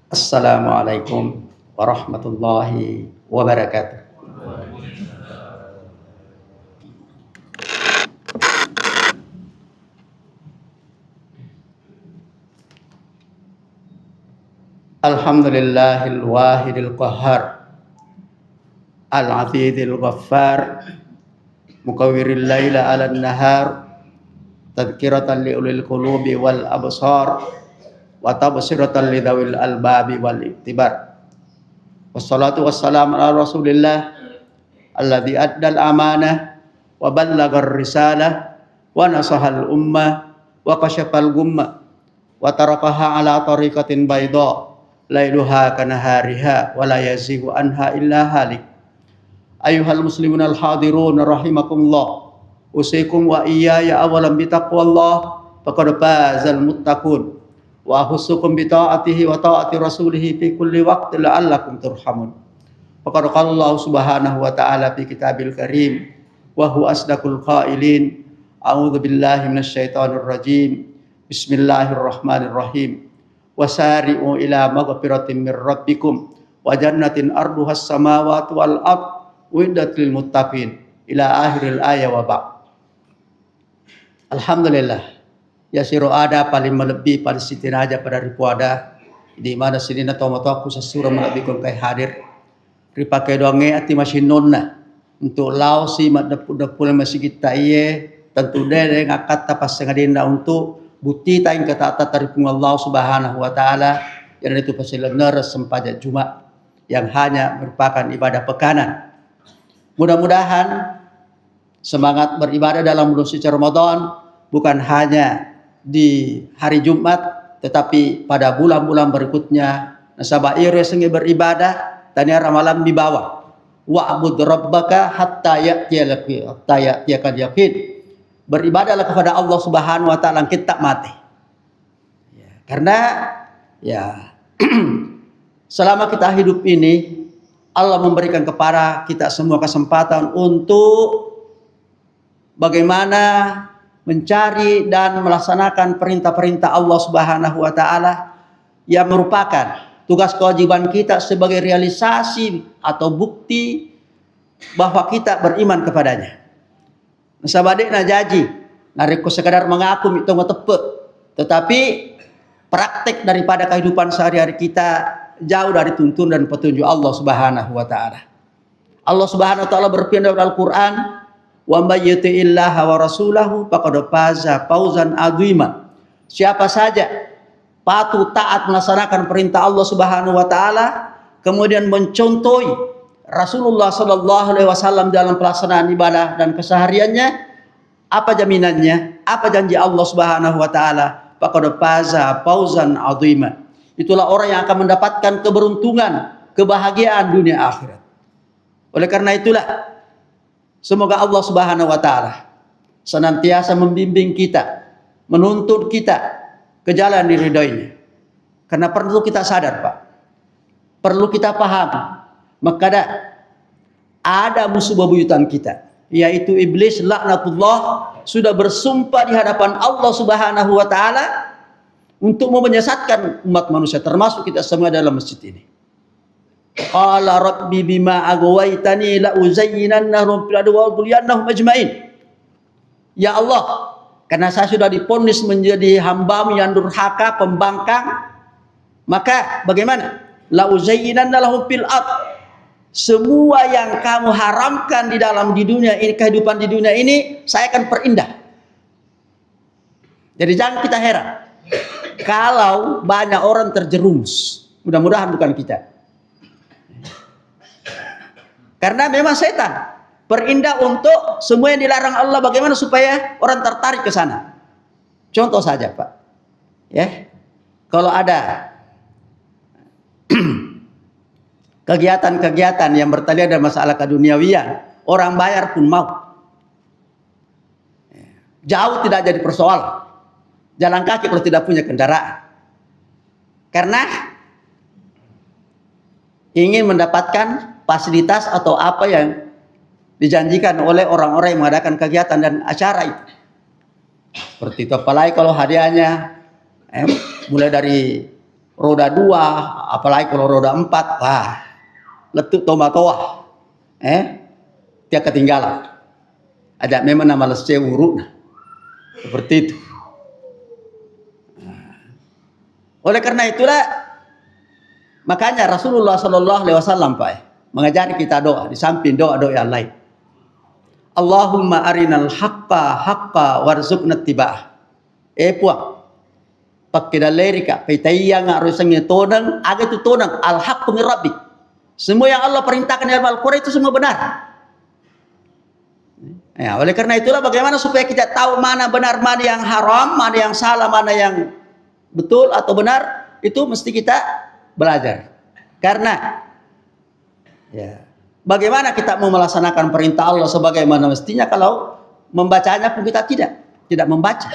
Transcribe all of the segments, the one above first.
Assalamualaikum warahmatullahi wabarakatuh. Alhamdulillahil wahidil qahhar, al-azizil ghaffar, mukawwiril laila 'alan nahar, tadhkiratan li ulil qulubi wal absar, wa tabsiratan li dzawil albabi wal ittibar. Wassalatu wassalamu ala Rasulillah alladzi addal amanah wa ballagar risalah wa nasahal ummah wa kashafal gummah wa tarakaha ala tariqatin bayda lailuha kanahariha wa la yazighu anha illa halik. Ayyuhal muslimun al hadirun rahimakumullah, usikum wa iyaya awalan bitaqwallah faqad fazal muttaqun wa ahussukum bi ta'atihi wa ta'ati rasulih fi kulli waqtin la'allakum turhamun. Faqad qala Allah subhanahu wa ta'ala fi kitabil karim wa huwa asdaqul qailin. A'udzu billahi minasy syaithanir rajim. Bismillahirrahmanirrahim. Wasari'u ila maghfiratin mir rabbikum wa jannatin arduhas samawati wal ard uiddat lil muttaqin ila akhiril ayat wa ba'. Alhamdulillah, ya siro ada paling melebih pada sitin aja pada ripu ada di mana sidina tomotoku sesura melebihkan kai hadir ripakai doange ati masih nonna untuk lau si madepul masih kita iye tentu deh ngakat tapas sengadinda untuk bukti taing kata taripung Allah subhanahu wa ta'ala yang itu pasilener sempajak Jumat yang hanya merupakan ibadah pekanan. Mudah-mudahan semangat beribadah dalam bulan suci Ramadan bukan hanya di hari Jumat tetapi pada bulan-bulan berikutnya. Nasabah ire sengi beribadah tanya ramalan di bawah. Wa'bud rabbaka hatta ya'tiyakal yaqin. Beribadahlah kepada Allah Subhanahu wa taala kita mati. Ya, karena ya selama kita hidup ini Allah memberikan kepada kita semua kesempatan untuk bagaimana mencari dan melaksanakan perintah-perintah Allah Subhanahu wa taala yang merupakan tugas kewajiban kita sebagai realisasi atau bukti bahwa kita beriman kepadanya. Sabadek na jaji, nariko sekadar mengaku itu tepat, tetapi praktek daripada kehidupan sehari-hari kita jauh dari tuntun dan petunjuk Allah Subhanahu wa taala. Allah Subhanahu wa taala berfirman dalam Al-Qur'an, "Wa may yuti'illaha wa rasulahu faqad faza fawzan 'azima." Siapa saja patuh taat melaksanakan perintah Allah Subhanahu wa taala, kemudian mencontohi Rasulullah sallallahu alaihi wasallam dalam pelaksanaan ibadah dan kesehariannya, apa jaminannya? Apa janji Allah Subhanahu wa taala? Faqad faza fawzan 'azima. Itulah orang yang akan mendapatkan keberuntungan, kebahagiaan dunia akhirat. Oleh karena itulah semoga Allah Subhanahu wa taala senantiasa membimbing kita, menuntun kita ke jalan diridhoinya. Karena perlu kita sadar, Pak. Perlu kita paham. Maka ada musuh bebuyutan kita, yaitu iblis laknatullah, sudah bersumpah di hadapan Allah Subhanahu wa taala untuk menyesatkan umat manusia termasuk kita semua dalam masjid ini. Qala rabbi bima aghwaytani la uzayyinannahum fil ardi wa udliyannahum ajmain. Ya Allah, karena saya sudah divonis menjadi hamba-Mu yang durhaka, pembangkang, maka bagaimana? La uzayyinannahum fil ard. Semua yang kamu haramkan di dunia ini, kehidupan di dunia ini, saya akan perindah. Jadi jangan kita heran kalau banyak orang terjerumus. Mudah-mudahan bukan kita. Karena memang setan perindah untuk semua yang dilarang Allah. Bagaimana supaya orang tertarik ke sana? Contoh saja, Pak. Ya, kalau ada kegiatan-kegiatan yang bertalian dengan masalah keduniawian, orang bayar pun mau. Jauh tidak jadi persoalan. Jalan kaki kalau tidak punya kendaraan. Karena ingin mendapatkan fasilitas atau apa yang dijanjikan oleh orang-orang yang mengadakan kegiatan dan acara itu. Seperti itu, apalagi kalau hadiahnya mulai dari roda 2, apalagi kalau roda 4, letut tomatoa. Dia ketinggalan. Ada memang nama lesce urut. Seperti itu. Oleh karena itulah, makanya Rasulullah Sallallahu Alaihi Wasallam mengajari kita doa di samping doa-doa yang lain. Allahumma arinal haqqa haqqa warzuqna tiba'ah. Puang. Pakai dalerika, petaiya ngarusangnya tonang, aga itu tonang al haqqu min rabbik. Semua yang Allah perintahkan dalam Al-Quran itu semua benar. Ya, oleh karena itulah bagaimana supaya kita tahu mana benar, mana yang haram, mana yang salah, mana yang betul atau benar, itu mesti kita belajar. Karena ya, bagaimana kita mau melaksanakan perintah Allah sebagaimana mestinya kalau membacanya pun kita tidak membaca.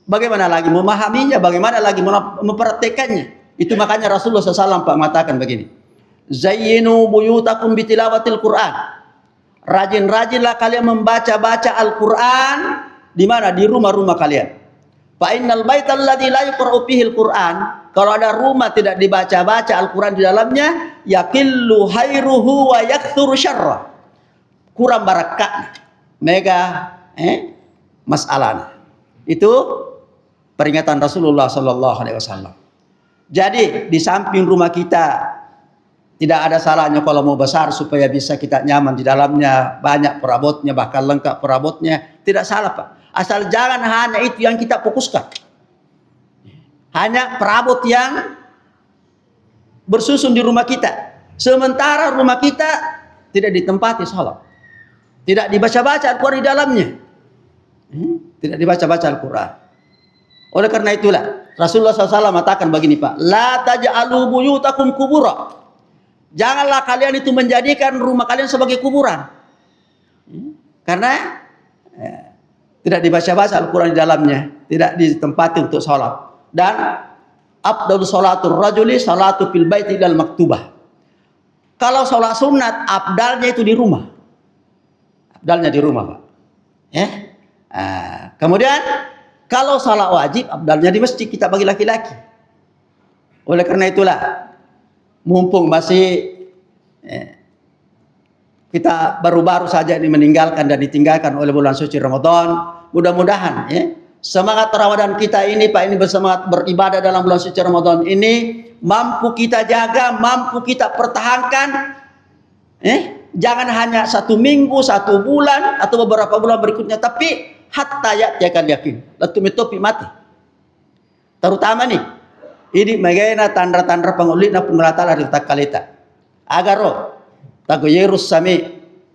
Bagaimana lagi memahaminya, bagaimana lagi mempraktekannya. Itu makanya Rasulullah SAW mengatakan begini. Zayyinu buyutakum bitilawatil Qur'an. Rajin-rajinlah kalian membaca-baca Al-Quran. Di mana? Di rumah-rumah kalian. Fa innal baital ladzi la yuqra'u fihi al-Qur'an. Kalau ada rumah tidak dibaca-baca Al-Quran di dalamnya, yaqillu khairuhu wa yakthuru syarra. Kurang barakah. Mega masalahnya. Itu peringatan Rasulullah sallallahu alaihi wasallam. Jadi di samping rumah kita tidak ada salahnya kalau mau besar supaya bisa kita nyaman di dalamnya, banyak perabotnya, bahkan lengkap perabotnya, tidak salah Pak. Asal jangan hanya itu yang kita fokuskan. Hanya perabot yang bersusun di rumah kita. Sementara rumah kita tidak ditempati salat. Tidak dibaca-baca Al-Quran di dalamnya. Tidak dibaca-baca Al-Quran. Oleh karena itulah Rasulullah SAW mengatakan begini Pak. La taj'alu buyutakum kubura. Janganlah kalian itu menjadikan rumah kalian sebagai kuburan. Karena tidak dibaca-baca Al-Quran di dalamnya. Tidak ditempati untuk sholat. Dan afdalu sholatur rajuli sholatu fil baiti dal maktubah. Kalau sholat sunat, afdalnya itu di rumah. Afdalnya di rumah Pak. Kemudian kalau sholat wajib, afdalnya di masjid kita bagi laki-laki. Oleh karena itulah, mumpung masih kita baru-baru saja ini meninggalkan dan ditinggalkan oleh bulan suci Ramadan, mudah-mudahan semangat Ramadan kita ini Pak, ini bersemangat beribadah dalam bulan suci Ramadan ini mampu kita jaga, mampu kita pertahankan. Jangan hanya 1 minggu, 1 bulan atau beberapa bulan berikutnya, tapi hatta ya'tiyakal yakin. Lalu mitopi mati. Terutama nih, ini bagaimana tanda-tanda pengulina pengelatan dari takalita. Agaro tagoyerus sami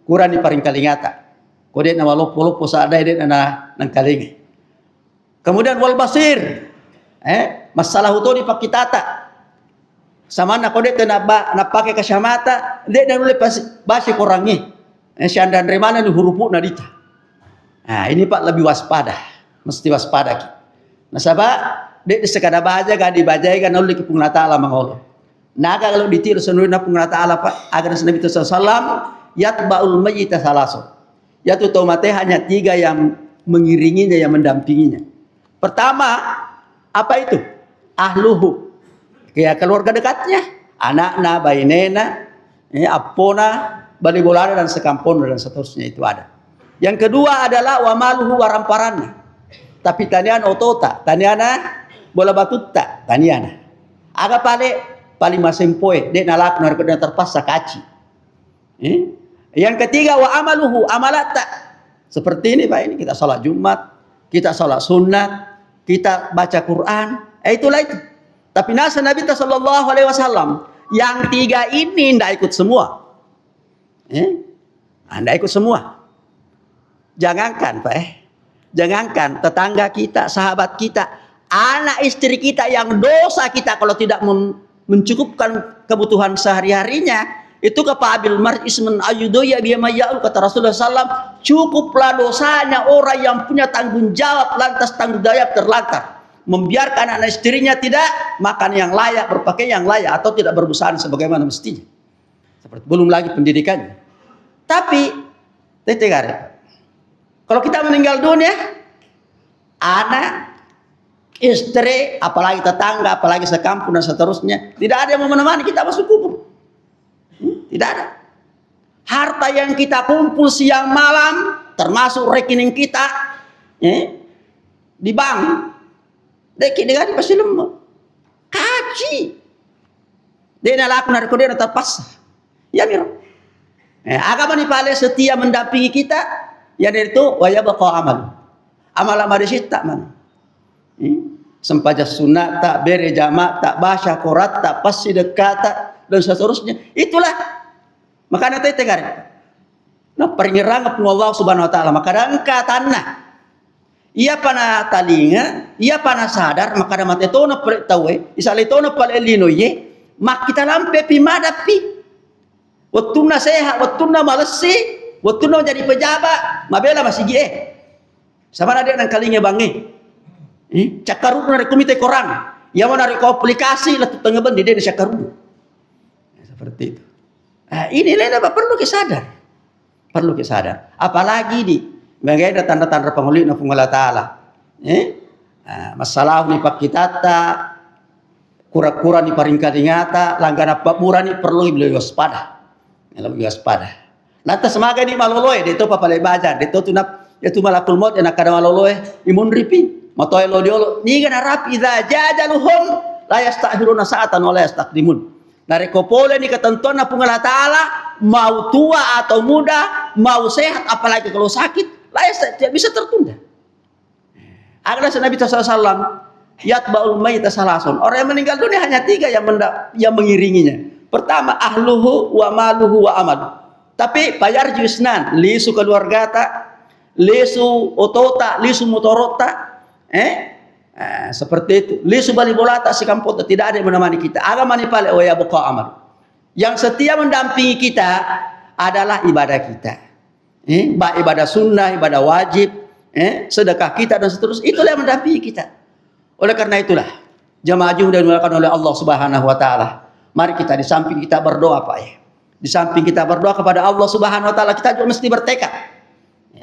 kurang di paring kalingata. Kode na walopo-lopo sa ada ini na nang kalingi. Kemudian wal basir. Masalah itu di pakitata. Sama na kode na pakai kasyamata, de na ule basi korangi. Siandan remana ni hurupu na dita. Nah, ini Pak lebih waspada. Mesti waspada. Nah, sabab dek sekadar baca gak dibajai kan oleh kepungla ta'ala mangolo. Naga kalau ditiru senurin na pungla ta'ala Pak, agar Nabi SAW yatba'ul mayyita salaso. Yaitu tomate hanya 3 yang mengiringinya, yang mendampinginya. Pertama, apa itu? Ahluhu. Kayak keluarga dekatnya, anakna, bainena, apona, balibolana dan sekampona dan seterusnya itu ada. Yang kedua adalah wamaluhu waramparanna. Tapi tanian otota, taniana bola batutta, taniana. Aga paling masempoe, dek nalak narkoda terpaksa kaci. Yang ketiga wa amaluhu amalata. Seperti ini Pak, ini kita sholat Jumat, kita sholat sunat, kita baca Quran, itulah itu. Tapi nasa Nabi sallallahu alaihi wasallam yang 3 ini ndak ikut semua. Ndak ikut semua. Jangankan Pak, jangankan tetangga kita, sahabat kita, anak istri kita yang dosa kita kalau tidak mencukupkan kebutuhan sehari-harinya, itu kepabil mar'isman ayudoya biyamaya'ul, kata Rasulullah SAW, cukuplah dosanya orang yang punya tanggung jawab lantas tanggung jawab terlantar, membiarkan anak istrinya tidak makan yang layak, berpakaian yang layak, atau tidak berbusana sebagaimana mestinya. Seperti belum lagi pendidikannya. Tapi kalau kita meninggal dunia, anak istri, apalagi tetangga, apalagi sekampung dan seterusnya. Tidak ada yang mau menemani kita masuk kubur. Tidak ada. Harta yang kita kumpul siang malam, termasuk rekening kita, di bank, dengan pasti lemah. Kaji. Dia lakukan hari kedua terpaksa. Ya miro. Agama ni pale setia mendampingi kita. Yang itu wajib baqa amal. Amal di situ tak mana. Sempaja sunat tak, bere jamak tak, baca Quran tak, pasti dekat tak, dan seterusnya. Itulah. Makanya tete tegar. Nah penyerang Allah Subhanahu wa taala. Maka rangka tanah. Ia pana talinga, ia pana sadar, maka ada mate to na tawe, isale to na pale lino ye, mak kita lampe pi madapi. Wattuna sehat, wattuna malasi, wattuna jadi pejabat, mabela masih gie. Sama ada nang kalinge bangi. Cakaru na komite korang. Yang mana aplikasi lah tengah bendi dia cakaru. Seperti itu. Ini lain apa perlu kesadar. Perlu kesadar. Apalagi di bagaimana tanda-tanda pengulit na Allah Ta'ala. Masalah ni pak kita tak kura-kura ni paringkat ingata langgana papura ni perlu lebih waspada. Lebih waspada. Lantas semaga ni maloloy dito papalay bajan dito tunap yaitu malakul maut yang akan maloloy imun ripi matoy lo diolo ni gana rap idza jajaluhum la yasta'khiruna sa'atan wa la yastaqdimun. Narekopole ni ketentuan na Allah Ta'ala mau tua atau muda, mau sehat apalagi kalau sakit tidak bisa tertunda. Ada Nabi SAW, yatba'ul mayyita salasun. Orang yang meninggal dunia hanya 3 yang mengiringinya. Pertama, ahluhu wa maluhu wa amalu. Tapi bayar jusnan, lisu keluarga tak, lisu otota, lisu motorota, seperti itu. Lisu bali bolata si kampota, tidak ada yang menemani kita. Agama ni pale ya buka amal. Yang setia mendampingi kita adalah ibadah kita. Baik ibadah sunnah, ibadah wajib, sedekah kita dan seterusnya. Itulah yang mendampingi kita. Oleh karena itulah jamaah yang dimuliakan oleh Allah Subhanahu wa taala. Mari kita di samping kita berdoa Pak ya. Di samping kita berdoa kepada Allah Subhanahu wa taala, kita juga mesti bertekad.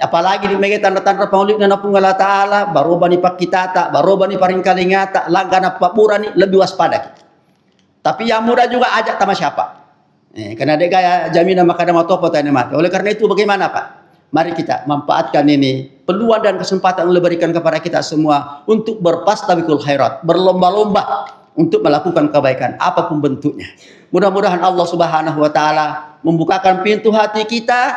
Apalagi di megai tanda-tanda paulid na pung Allah Ta'ala, baroba ni pakitata, baroba ni paringkalingata, langgana papura ni lebih waspada kita. Tapi yang muda juga ajak sama siapa. Karena dia gaya jaminan makanan matopo tanya mati. Oleh karena itu bagaimana Pak? Mari kita manfaatkan ini peluang dan kesempatan yang diberikan kepada kita semua untuk berpastabikul khairat, berlomba-lomba untuk melakukan kebaikan apapun bentuknya. Mudah-mudahan Allah Subhanahu wa taala membukakan pintu hati kita,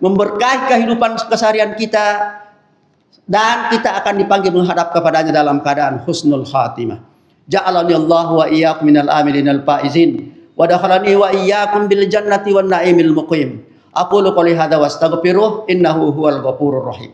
memberkahi kehidupan keseharian kita, dan kita akan dipanggil menghadap kepadanya dalam keadaan husnul khatimah. Ja'alani Allah wa iyyakum minal amilin al faizin wa dakhalani wa iyyakum bil jannati wan na'imil muqim. Aqulu qouli hadza wastaghfiruh innahu huwal ghafurur rahim.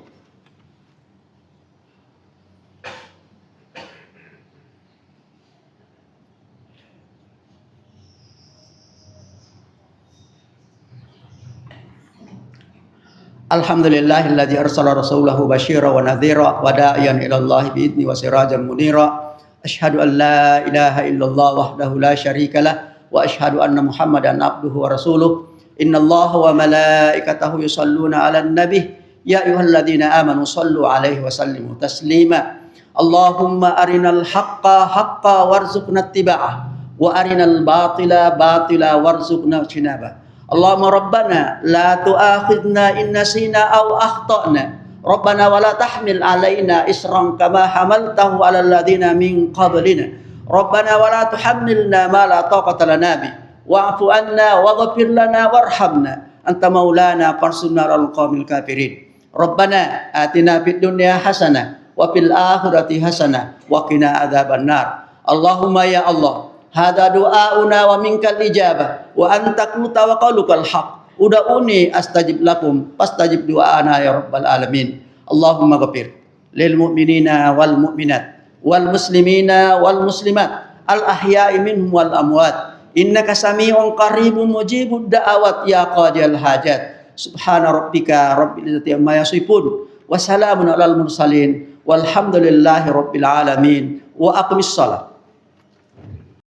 Alhamdulillahilladzi arsala rasulahu basyira wa nadhira wa da'iyan ila Allah bi'idni wa sirajan munira. Asyhadu an la ilaha illallah wahdahu la syarika lah wa asyhadu anna Muhammadan abduhu wa rasuluh. Innallaha wa malaikatahu yusalluna 'alan nabi ya ayyuhalladzina amanu sallu 'alaihi wa sallimu taslima. Allahumma arinal haqqa haqqan warzuqna ittiba'ah wa arinal batila batila warzuqna ijtinabah. Allahumma rabbana la tu'akhidna in nasina aw akhtana. Rabbana wa la tahmil alaina isran kama hamaltahu 'alal ladzina min qablina. Rabbana wa la tuhammilna ma la taqata lana bi. Wa'fu anna waghfir lana warhamna. Anta maulana fansurna 'alal qaumil kafirin. Rabbana atina fid dunya hasanah wa fil akhirati hasanah wa qina adzabannar. Allahumma ya Allah, hada du'auna wa minkal ijabah wa anta qulta wa qaulukal haq ud'uni astajib lakum fastajib du'ana ya rabbal alamin. Allahumma ghafir lil mu'minina wal mu'minat wal muslimina wal muslimat al ahya'i minhum wal amwat innaka sami'un qaribun mujibud da'awat ya qadiyal hajat. Subhana rabbika rabbil izzati amma yasifun wa salamun alal mursalin walhamdulillahi rabbil alamin wa aqimis shalah.